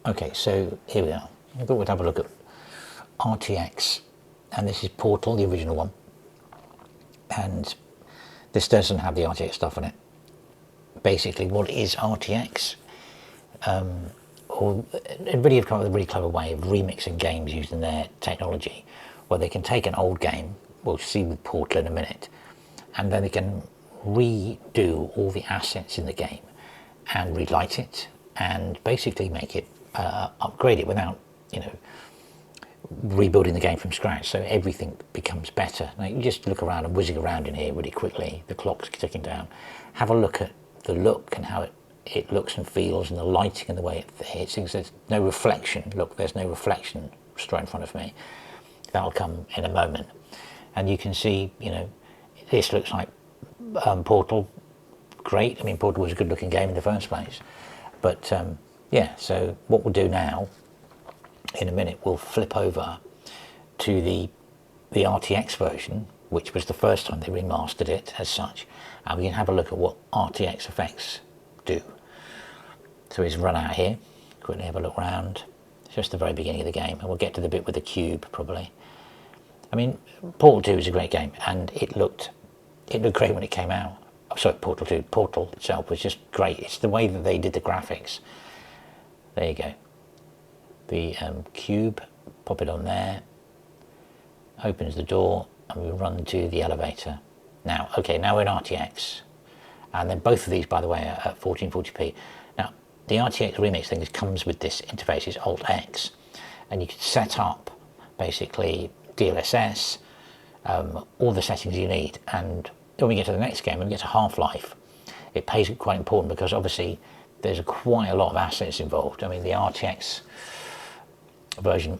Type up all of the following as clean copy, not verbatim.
Okay, so here we are. I thought we'd have a look at RTX, and this is Portal, the original one, and this doesn't have the RTX stuff on it. Basically, what is RTX? Or NVIDIA have come up with a really clever way of remixing games using their technology, where they can take an old game, we'll see with Portal in a minute, and then they can redo all the assets in the game and relight it and basically make it upgrade it without, you know, rebuilding the game from scratch. So everything becomes better. Now you just look around and whizzing around in here really quickly. The clock's ticking down. Have a look at the look and how it looks and feels, and the lighting and the way it hits things. There's no reflection. Look, there's no reflection straight in front of me. That'll come in a moment. And you can see, you know, this looks like Portal. Great. I mean, Portal was a good looking game in the first place. But yeah, so what we'll do now, in a minute, we'll flip over to the RTX version, which was the first time they remastered it as such, and we can have a look at what RTX effects do. So he's run out here, quickly have a look around. It's just the very beginning of the game, and we'll get to the bit with the cube probably. I mean, Portal 2 is a great game, and it looked great when it came out. Oh, sorry, Portal 2. Portal itself was just great. It's the way that they did the graphics. There you go. The cube, pop it on there, opens the door, and we run to the elevator. Now, okay, now we're in RTX, and then both of these, by the way, are at 1440p. Now, the RTX remix thing comes with this interface, it's Alt-X, and you can set up, basically, DLSS, all the settings you need, and when we get to the next game, when we get to Half-Life, it pays quite important because obviously there's quite a lot of assets involved. I mean, the RTX version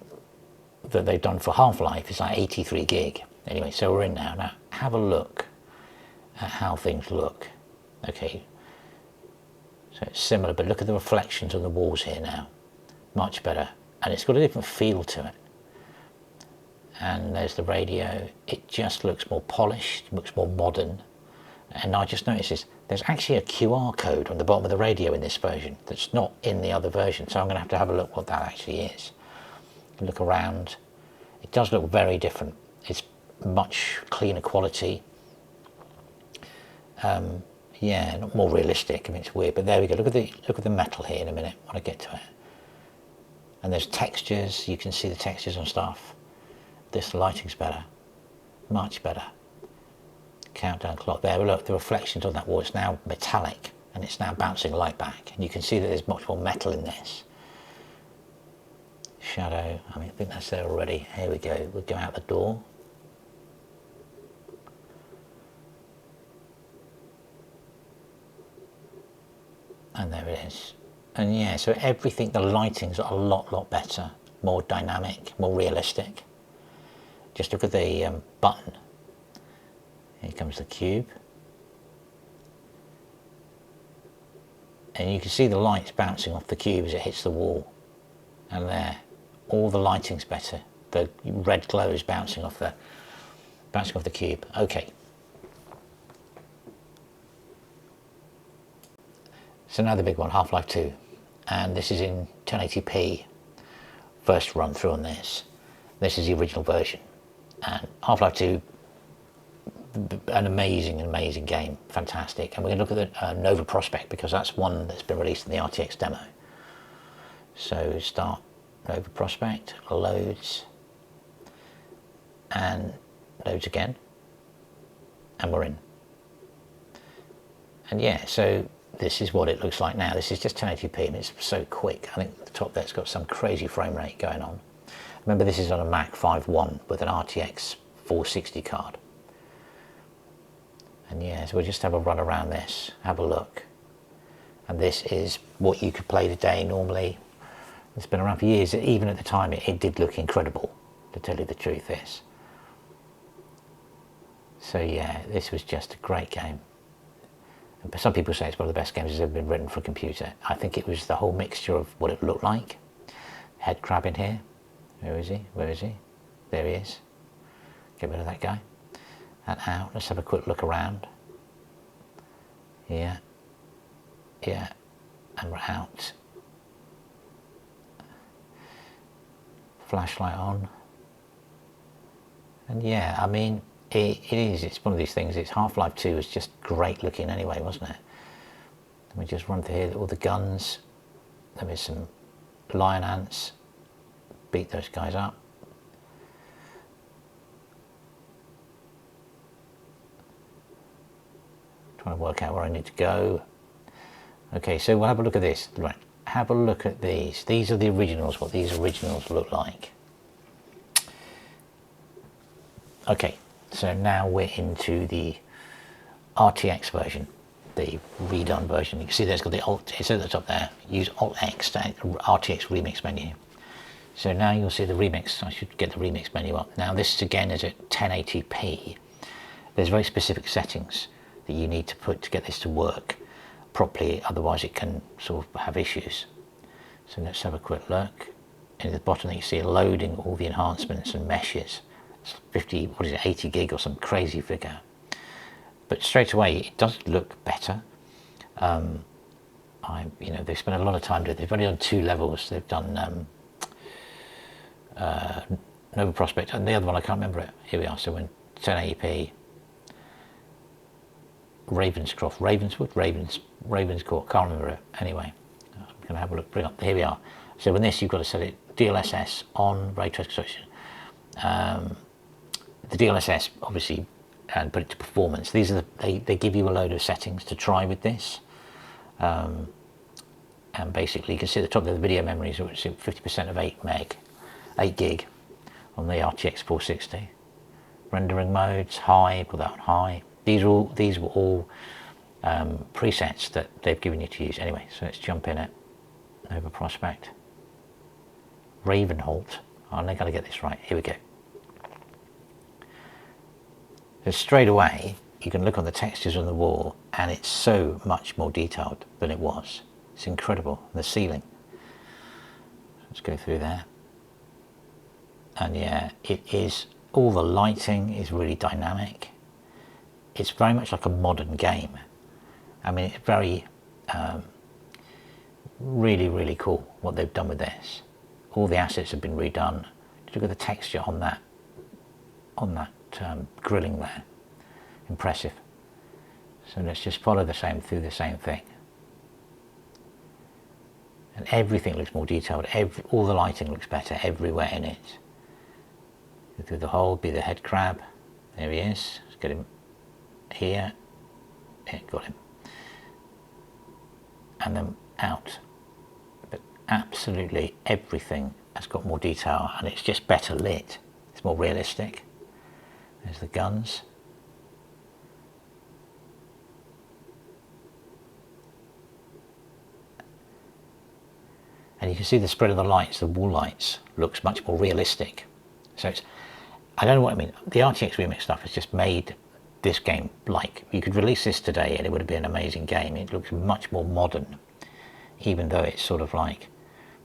that they've done for Half-Life is like 83 gig. Anyway, so we're in now. Now, have a look at how things look. Okay, so it's similar, but look at the reflections on the walls here now. Much better. And it's got a different feel to it. And there's the radio. It just looks more polished, looks more modern. And I just noticed this, there's actually a QR code on the bottom of the radio in this version that's not in the other version. So I'm going to have a look what that actually is. Look around. It does look very different. It's much cleaner quality. Yeah, not more realistic. I mean, it's weird, but there we go. Look at the metal here in a minute when I get to it. And there's textures. You can see the textures and stuff. This lighting's better, much better. Countdown clock there. Look, the reflections on that wall. It's now metallic, and it's now bouncing light back. And you can see that there's much more metal in this. Shadow, I mean, I think that's there already. Here we go, we'll go out the door. And there it is. And yeah, so everything, the lighting's a lot better, more dynamic, more realistic. Just look at the button. Here comes the cube. And you can see the lights bouncing off the cube as it hits the wall. And there. All the lighting's better. The red glow is bouncing off the cube. Okay. So now the big one, Half-Life 2, and this is in 1080p. First run through on this. This is the original version, and Half-Life 2, an amazing game, fantastic. And we're going to look at the Nova Prospect because that's one that's been released in the RTX demo. So start. Nova Prospect, loads, and loads again, and we're in. And yeah, so this is what it looks like now. This is just 1080p, and it's so quick. I think the top there's got some crazy frame rate going on. Remember, this is on a Mac 5.1 with an RTX 460 card. And yeah, so we'll just have a run around this, have a look. And this is what you could play today normally. It's been around for years. Even at the time, it did look incredible, to tell you the truth, this. So yeah, this was just a great game. And some people say it's one of the best games that's ever been written for a computer. I think it was the whole mixture of what it looked like. Head crab in here. Where is he? Where is he? There he is. Get rid of that guy. And out. Let's have a quick look around. Yeah. Yeah. And we're out. Flashlight on. And yeah, I mean, it's one of these things. It's Half-Life 2 is just great looking anyway, wasn't it? Let me just run through here, all the guns. There is some lion ants. Beat those guys up. Trying to work out where I need to go. Okay, so we'll have a look at this. Right, have a look at these. These are the originals, what these originals look like. Okay, so now we're into the RTX version, the redone version. You can see there's got the Alt, it's at the top there. Use Alt-X to RTX remix menu. So now you'll see the remix. I should get the remix menu up. Now this again is at 1080p. There's very specific settings that you need to put to get this to work properly, otherwise it can sort of have issues. So let's have a quick look. And at the bottom you see loading all the enhancements and meshes. It's 50, what is it, 80 gig or some crazy figure. But straight away it does look better. You know, they spent a lot of time doing it. They've only done 2 levels. They've done Nova Prospect, and the other one I can't remember it. Here we are. So when 1080p, Ravenscourt, can't remember it. Anyway, I'm going to have a look. Bring up. Here we are. So with this, you've got to set it DLSS on ray trace construction. The DLSS obviously, and put it to performance. These are they give you a load of settings to try with this. And basically, you can see at the top of the video memories, which is 50% of 8 gig on the RTX 460. Rendering modes, high, put that on high. These were all presets that they've given you to use. Anyway, so let's jump in it. Nova Prospect. Ravenholt. I'm not going to get this right. Here we go. So straight away, you can look on the textures on the wall, and it's so much more detailed than it was. It's incredible. The ceiling. Let's go through there. And yeah, it is, all the lighting is really dynamic. It's very much like a modern game. I mean, it's very, really, really cool what they've done with this. All the assets have been redone. Look at the texture on that grilling there. Impressive. So let's just follow through the same thing. And everything looks more detailed. All the lighting looks better everywhere in it. Go through the hole, be the head crab. There he is. Let's get him here. Yeah, got him. And then out. But absolutely everything has got more detail, and it's just better lit. It's more realistic. There's the guns. And you can see the spread of the lights, the wall lights, looks much more realistic. So it's, I don't know what I mean. The RTX remix stuff has just made this game like, you could release this today and it would have been an amazing game. It looks much more modern, even though it's sort of like,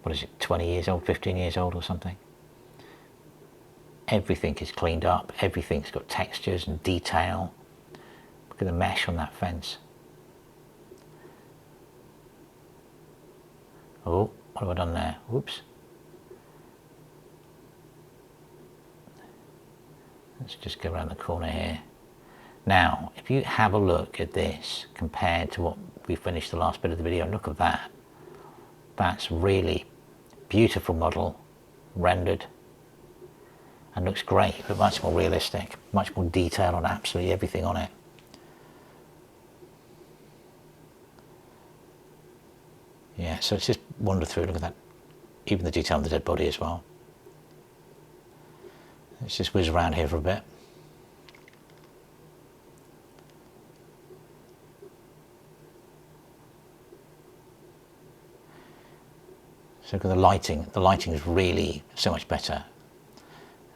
what is it, 20 years old, 15 years old or something. Everything is cleaned up. Everything's got textures and detail. Look at the mesh on that fence. Oh, what have I done there? Whoops. Let's just go around the corner here. Now, if you have a look at this compared to what we finished the last bit of the video, look at that. That's really beautiful model, rendered, and looks great, but much more realistic, much more detail on absolutely everything on it. Yeah, so let's just wander through, look at that. Even the detail on the dead body as well. Let's just whiz around here for a bit. So look at the lighting. The lighting is really so much better.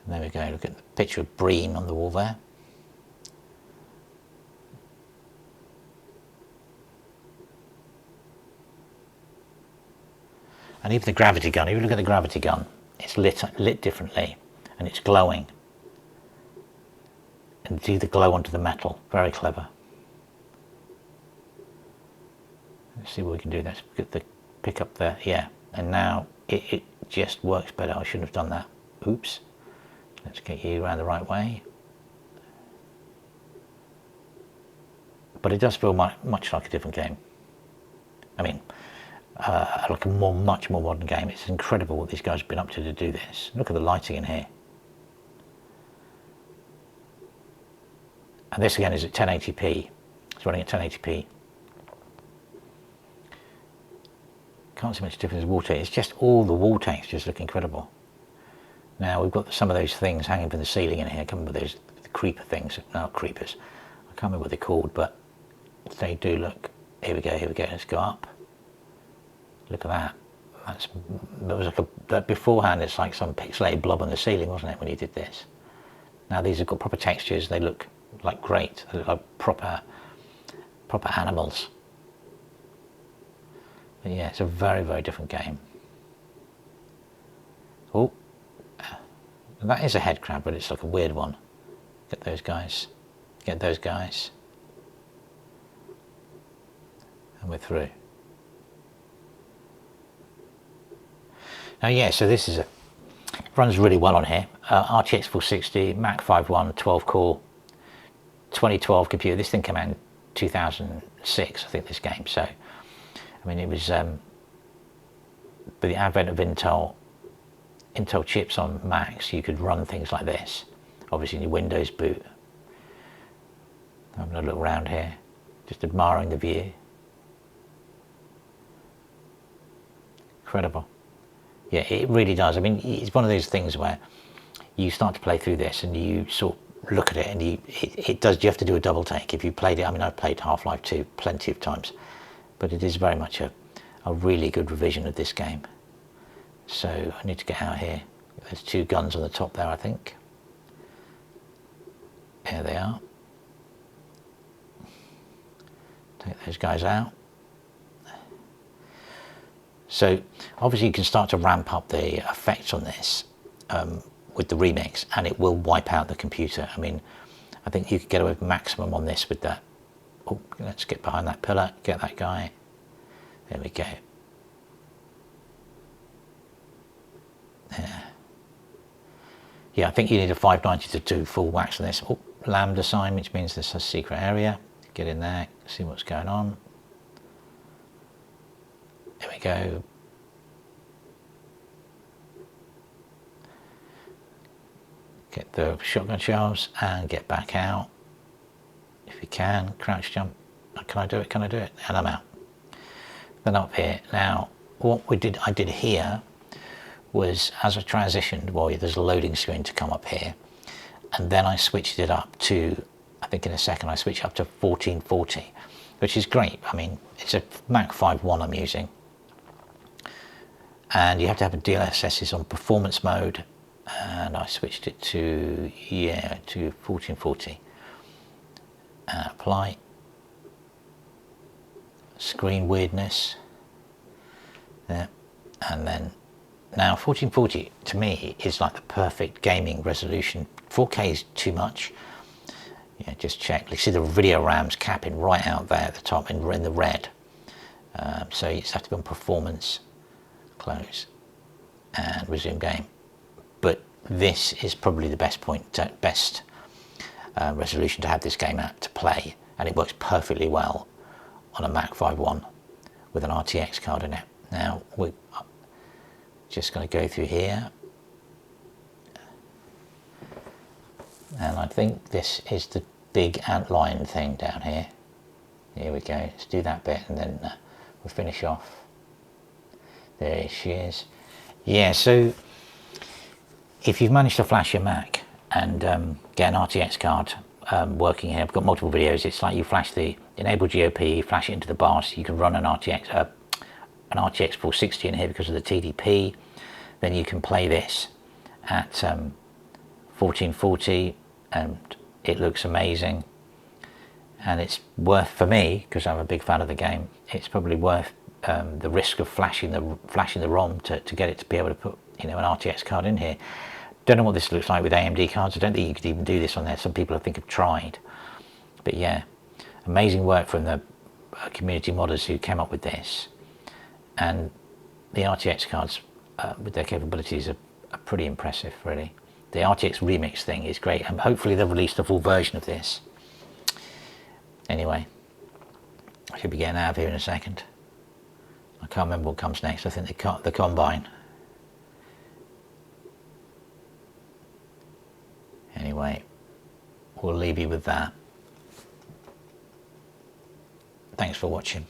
And there we go, look at the picture of Breen on the wall there. And even the gravity gun, if you look at the gravity gun, it's lit differently, and it's glowing. And see the glow onto the metal, very clever. Let's see what we can do. Let's get the pick up there, yeah. And now it just works better. I shouldn't have done that. Oops. Let's get you around the right way. But it does feel much like a different game. I mean, like a much more modern game. It's incredible what these guys have been up to do this. Look at the lighting in here. And this again is at 1080p. It's running at 1080p. Can't see much difference in wall texture. It's just all the wall textures look incredible. Now we've got some of those things hanging from the ceiling in here. I can't remember those the creeper things. No, creepers. I can't remember what they're called, but they do look. Here we go. Here we go. Let's go up. Look at that. That was like that beforehand. It's like some pixelated blob on the ceiling, wasn't it, when you did this? Now these have got proper textures. They look like great. They look like proper animals. But yeah, it's a very, very different game. Oh, that is a head crab, but it's like a weird one. Get those guys. Get those guys. And we're through. Now, yeah, so this is runs really well on here. RTX 460, Mac 5.1, 12 core, 2012 computer. This thing came out in 2006, I think, this game. So, I mean, it was with the advent of Intel chips on Macs, you could run things like this. Obviously, in your Windows boot. Having a look around here, just admiring the view. Incredible. Yeah, it really does. I mean, it's one of those things where you start to play through this and you sort of look at it and it does, you have to do a double take. If you played it, I mean, I've played Half-Life 2 plenty of times, but it is very much a really good revision of this game. So I need to get out here. There's two guns on the top there, I think. There they are. Take those guys out. So obviously you can start to ramp up the effects on this with the remix, and it will wipe out the computer. I mean, I think you could get away with maximum on this with that. Oh, let's get behind that pillar, get that guy. There we go. Yeah, I think you need a 590 to do full wax on this. Oh, lambda sign, which means there's a secret area. Get in there, see what's going on. There we go. Get the shotgun shells and get back out. If you can, crouch jump. Can I do it? Can I do it? And I'm out. Then up here. Now, what I did here was, as I transitioned, well, there's a loading screen to come up here, and then I switched it up to, I think in a second, I switched up to 1440, which is great. I mean, it's a Mac 5.1 I'm using, and you have to have a DLSS on performance mode, and I switched it to 1440. Apply. Screen weirdness. Yeah, and then now 1440 to me is like the perfect gaming resolution. 4K is too much. Yeah, just check. You see the video RAM's capping right out there at the top in the red. So you just have to be on performance, close, and resume game. But this is probably the best resolution to have this game at to play, and it works perfectly well on a Mac 5.1 with an RTX card in it. Now we're just going to go through here, and I think this is the big antlion thing down here. Here we go. Let's do that bit, and then we'll finish off. There she is. Yeah. So if you've managed to flash your Mac and get an RTX card working here, I've got multiple videos. It's like you flash the enable GOP, flash it into the BIOS. You can run an RTX 460 in here because of the TDP. Then you can play this at 1440, and it looks amazing. And it's worth, for me, because I'm a big fan of the game, it's probably worth the risk of flashing the ROM to get it to be able to put an RTX card in here. Don't know what this looks like with AMD cards. I don't think you could even do this on there. Some people I think have tried, but yeah, amazing work from the community modders who came up with this. And the RTX cards with their capabilities are pretty impressive, really. The RTX remix thing is great, and hopefully they'll release the full version of this. Anyway, I should be getting out of here in a second. I can't remember what comes next. I think the Combine. Anyway, we'll leave you with that. Thanks for watching.